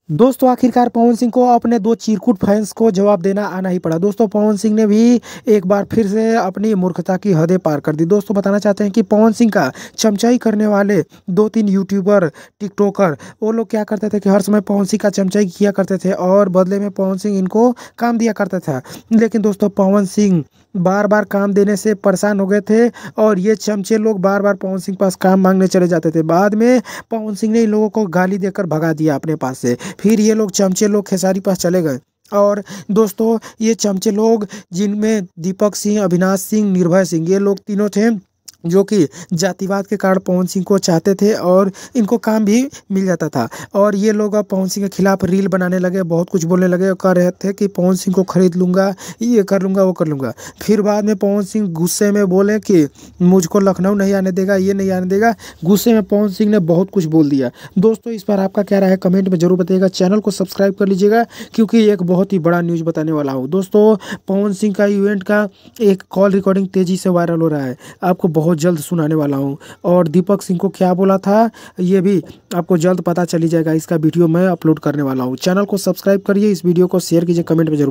दोस्तों आखिरकार पवन सिंह को अपने दो चिरकुट फैंस को जवाब देना आना ही पड़ा। दोस्तों पवन सिंह ने भी एक बार फिर से अपनी मूर्खता की हदें पार कर दी। दोस्तों बताना चाहते हैं कि पवन सिंह का चमचाई करने वाले 2-3 यूट्यूबर टिकटॉकर वो लोग क्या करते थे कि हर समय पवन सिंह का चमचाई किया करते थे और बदले में पवन सिंह इनको काम दिया करता था। लेकिन दोस्तों पवन सिंह बार बार काम देने से परेशान हो गए थे और ये चमचे लोग बार बार पवन सिंह पास काम मांगने चले जाते थे। बाद में पवन सिंह ने इन लोगों को गाली देकर भगा दिया अपने पास से। फिर ये लोग चमचे लोग खेसारी पास चले गए। और दोस्तों ये चमचे लोग जिनमें दीपक सिंह, अविनाश सिंह, निर्भय सिंह ये लोग तीनों थे जो कि जातिवाद के कारण पवन सिंह को चाहते थे और इनको काम भी मिल जाता था। और ये लोग अब पवन सिंह के खिलाफ रील बनाने लगे, बहुत कुछ बोलने लगे और कह रहे थे कि पवन सिंह को खरीद लूँगा, ये कर लूँगा, वो कर लूँगा। फिर बाद में पवन सिंह गुस्से में बोले कि मुझको लखनऊ नहीं आने देगा, ये नहीं आने देगा। गुस्से में पवन सिंह ने बहुत कुछ बोल दिया। दोस्तों इस पर आपका क्या राय है कमेंट में ज़रूर बताइएगा। चैनल को सब्सक्राइब कर लीजिएगा क्योंकि एक बहुत ही बड़ा न्यूज़ बताने वाला हूँ। दोस्तों पवन सिंह का इवेंट का एक कॉल रिकॉर्डिंग तेज़ी से वायरल हो रहा है, आपको बहुत जल्द सुनाने वाला हूं। और दीपक सिंह को क्या बोला था ये भी आपको जल्द पता चली जाएगा। इसका वीडियो मैं अपलोड करने वाला हूं। चैनल को सब्सक्राइब करिए, इस वीडियो को शेयर कीजिए, कमेंट में जरूर